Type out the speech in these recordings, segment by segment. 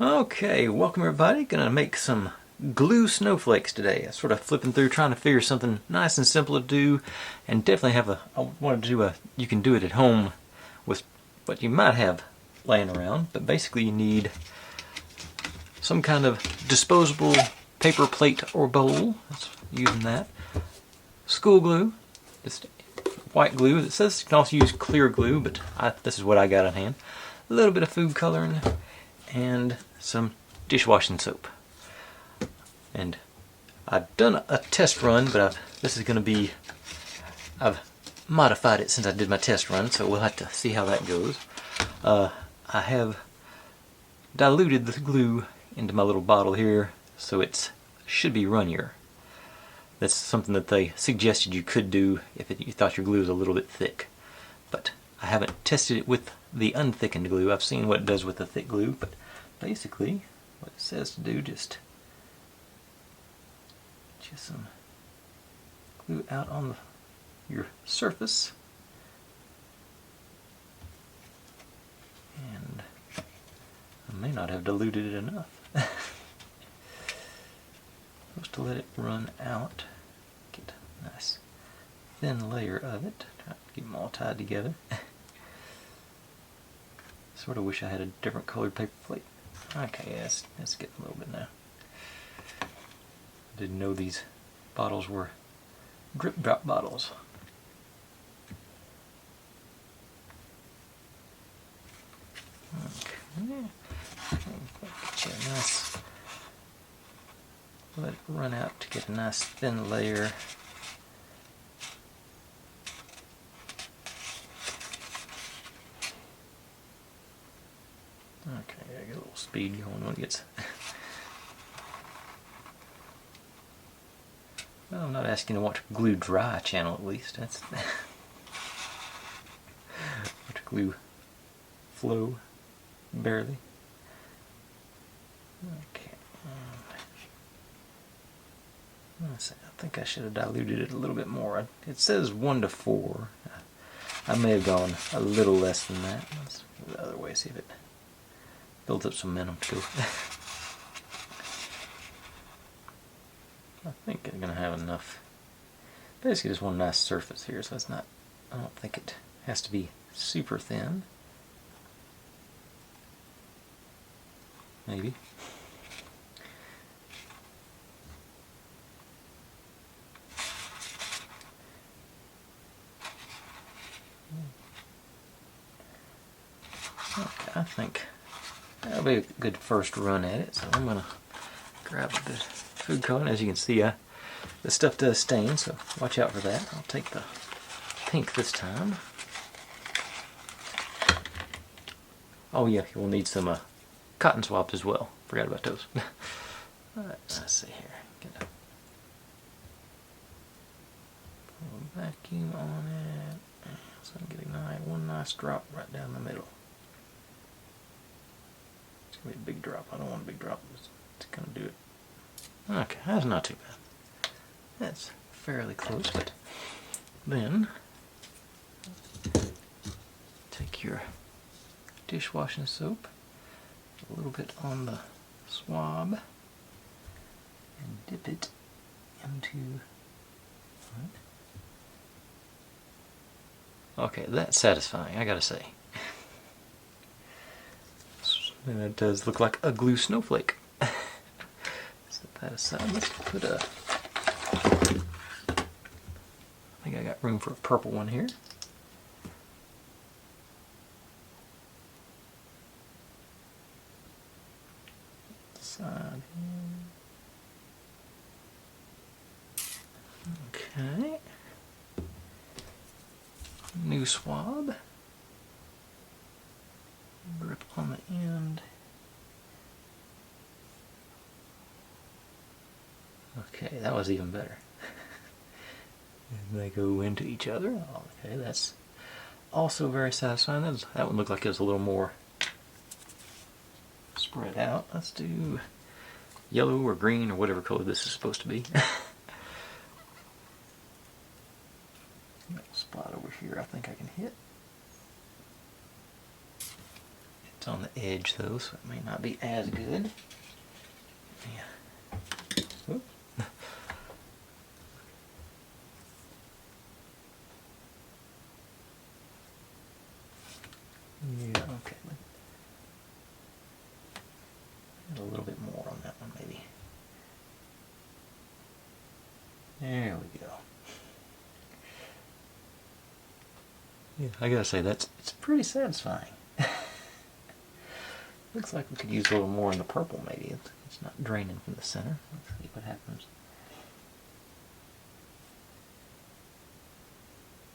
Okay, welcome everybody. Gonna make some glue snowflakes today. I'm sort of flipping through trying to figure something nice and simple to do, and definitely I wanted to do you can do it at home with what you might have laying around, but basically you need some kind of disposable paper plate or bowl. That's using that. School glue, just white glue. It says you can also use clear glue, but this is what I got on hand. A little bit of food coloring and some dishwashing soap. And I've done a test run, but this is going to be, I've modified it since I did my test run, so we'll have to see how that goes. I have diluted the glue into my little bottle here, so it should be runnier. That's something that they suggested you could do if you thought your glue was a little bit thick. But I haven't tested it with the unthickened glue. I've seen what it does with the thick glue, but basically what it says to do, just some glue out on your surface, and I may not have diluted it enough. Supposed to let it run out, get a nice thin layer of it, try to keep them all tied together. Sort of wish I had a different colored paper plate. Okay, yeah, it's getting a little bit now. I didn't know these bottles were drip drop bottles. Okay, get you a nice, let it run out to get a nice thin layer. Okay, I get a little speed going when it gets. Well, I'm not asking to watch glue dry channel at least. That's watch glue flow barely. Okay. Let's see. I think I should have diluted it a little bit more. It says 1 to 4. I may have gone a little less than that. Let's go the other way, see if it builds up some momentum to go. I think it's going to have enough. Basically just one nice surface here, so it's not, I don't think it has to be super thin. Maybe. Okay, I think that'll be a good first run at it, so I'm going to grab the food coloring. As you can see, the stuff does stain, so watch out for that. I'll take the pink this time. Oh yeah, you'll need some cotton swabs as well. Forgot about those. Alright, let's see here. Get a vacuum on it, so I can get one nice drop right down the middle. It's going to be a big drop. I don't want a big drop. It's going to do it. Okay, that's not too bad. That's fairly close, but then take your dishwashing soap, a little bit on the swab, and dip it into. Okay, that's satisfying, I gotta say. And it does look like a glue snowflake. Set that aside. Let's put I think I got room for a purple one here. Side here. Okay. New swab. Grip on the end. Okay, that was even better. And they go into each other. Okay, that's also very satisfying. That one looked like it was a little more spread out. Let's do yellow or green or whatever color this is supposed to be. That spot over here I think I can hit. It's on the edge though, so it may not be as good. Yeah. Oop. Yeah, okay. A little bit more on that one, maybe. There we go. Yeah, I gotta say it's pretty satisfying. Looks like we could use a little more in the purple, maybe. It's not draining from the center. Let's see what happens.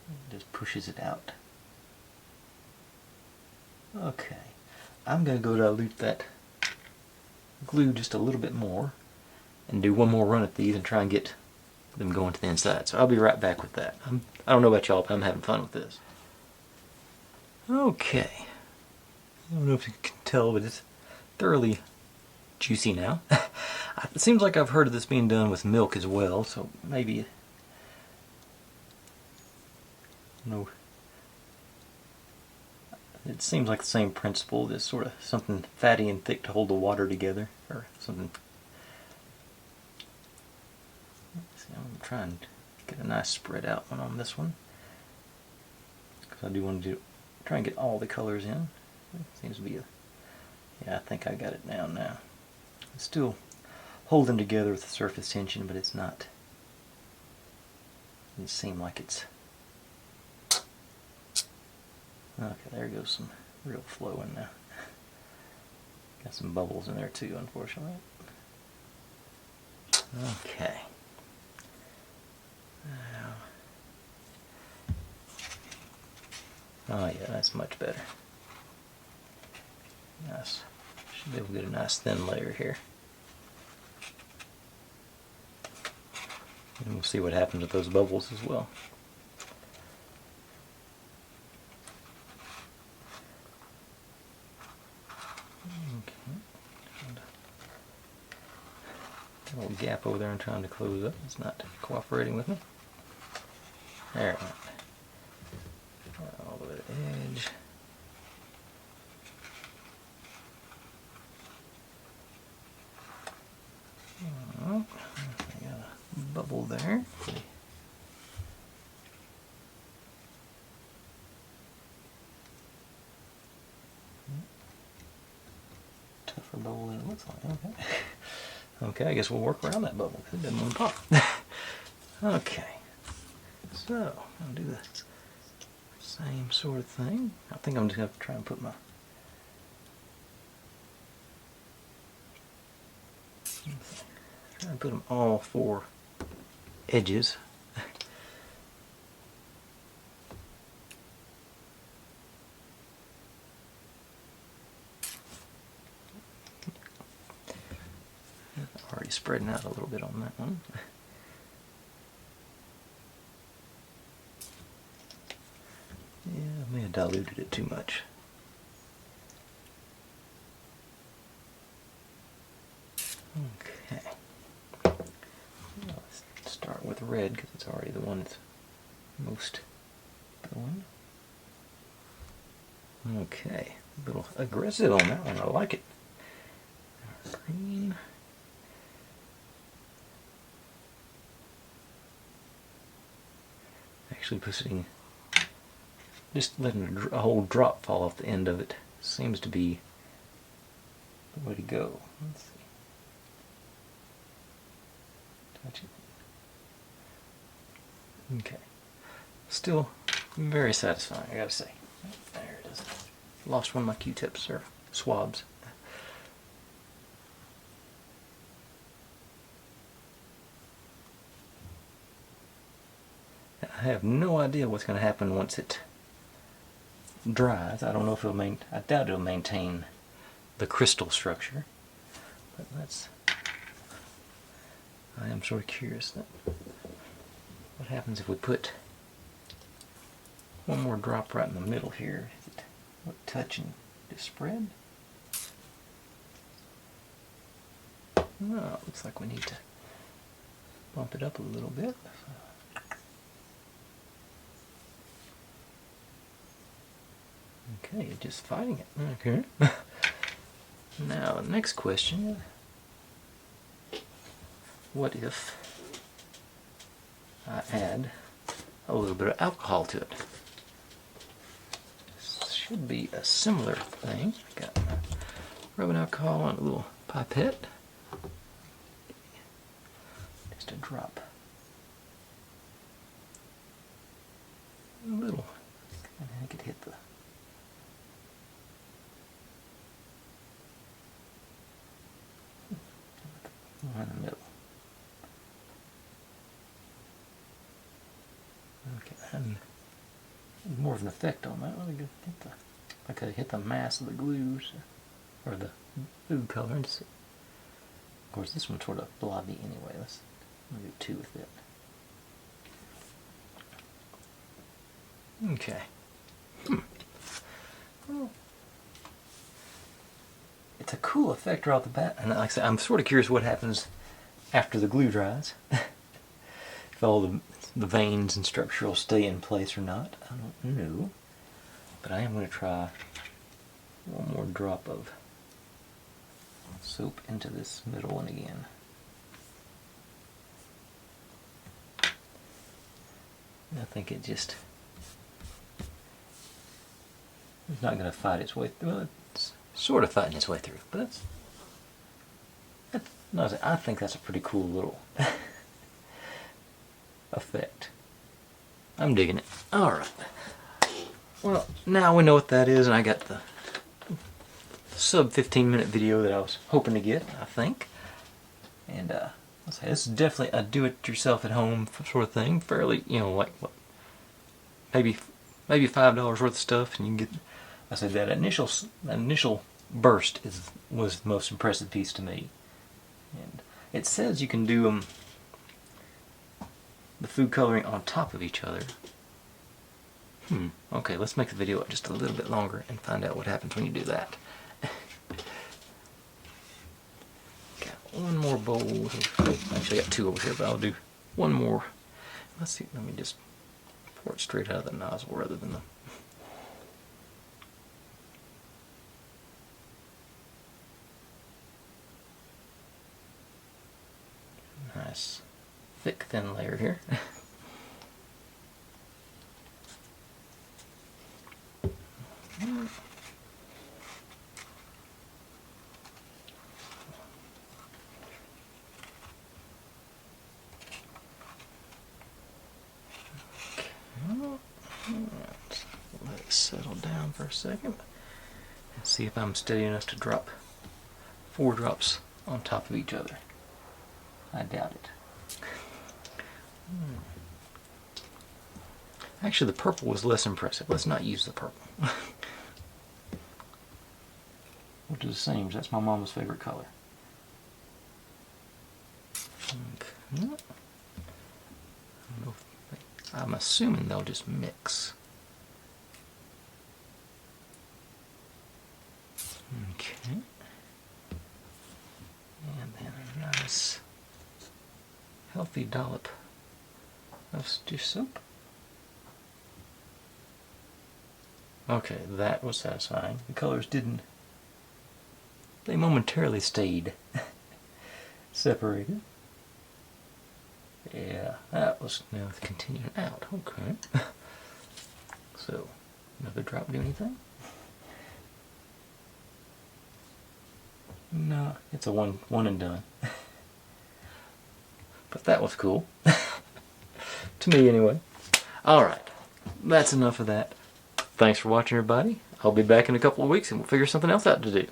It just pushes it out. Okay. I'm going to go dilute that glue just a little bit more and do one more run at these and try and get them going to the inside. So I'll be right back with that. I don't know about y'all, but I'm having fun with this. Okay. I don't know if you can tell, but it's thoroughly juicy now. It seems like I've heard of this being done with milk as well, so maybe... No. It seems like the same principle, just sort of something fatty and thick to hold the water together, or something. See, I'm trying to get a nice spread out one on this one, because I do want to try and get all the colors in. It seems to be yeah, I think I got it down now. It's still holding together with the surface tension, but it's not. It doesn't seem like it's. Okay, there goes some real flow in now. Got some bubbles in there too, unfortunately. Okay. Oh yeah, that's much better. Nice. Should be able to get a nice thin layer here. And we'll see what happens with those bubbles as well. A little gap over there I'm trying to close up. It's not cooperating with me. There it went. All the way to the edge. Oh, I got a bubble there. Tougher bubble than it looks like. Okay. Okay, I guess we'll work around that bubble because it doesn't want to pop. Okay, so I'll do the same sort of thing. I think I'm just going to try and put my them all four edges. Already spreading out a little bit on that one. Yeah, I may have diluted it too much. Okay. Let's start with red because it's already the one that's most going. Okay, a little aggressive on that one. I like it. Green. Actually putting, just letting a whole drop fall off the end of it seems to be the way to go. Let's see. Touch it. Okay. Still very satisfying, I gotta say. There it is. Lost one of my Q-tips or swabs. I have no idea what's going to happen once it dries. I don't know if it'll I doubt it'll maintain the crystal structure. But I am sort of curious that what happens if we put one more drop right in the middle here. Is it touch and just spread? Oh, looks like we need to bump it up a little bit. Okay, just fighting it. Okay. Now, the next question. What if I add a little bit of alcohol to it? This should be a similar thing. I got my rubbing alcohol on a little pipette. Just a drop. A little. I think it hit the... in the middle. Okay, and more of an effect on that. Let me hit the, okay, hit the mass of the glue, or the food color. Of course, this one's sort of blobby anyway. Let's do two with it. Okay. Well, it's a cool effect right off the bat, and like I said, I'm sort of curious what happens after the glue dries. If all the veins and structure will stay in place or not, I don't know. But I am going to try one more drop of soap into this middle one again. I think it just... it's not going to fight its way through. Well, it's sort of fighting its way through, but I think that's a pretty cool little effect. I'm digging it. Alright. Well, now we know what that is, and I got the sub 15-minute video that I was hoping to get, I think. And let's say this is definitely a do-it-yourself at home sort of thing. Fairly, you know, like what, maybe $5 worth of stuff, and you can get. I said that initial burst was the most impressive piece to me. And it says you can do the food coloring on top of each other. Okay, let's make the video just a little bit longer and find out what happens when you do that. Got one more bowl. Actually, I got two over here, but I'll do one more. Let's see. Let me just pour it straight out of the nozzle rather than the... nice thick thin layer here. Let it settle down for a second and see if I'm steady enough to drop 4 drops on top of each other. I doubt it. Actually, the purple was less impressive. Let's not use the purple. We'll do the same. That's my mama's favorite color. Okay. I'm assuming they'll just mix. Okay. And then a nice healthy dollop of dish soap. Okay, that was satisfying. The colors didn't... they momentarily stayed separated. Yeah, that was now continuing out. Okay. So, another drop do anything? No, it's a one and done. But that was cool. To me, anyway. Alright, that's enough of that. Thanks for watching, everybody. I'll be back in a couple of weeks and we'll figure something else out to do.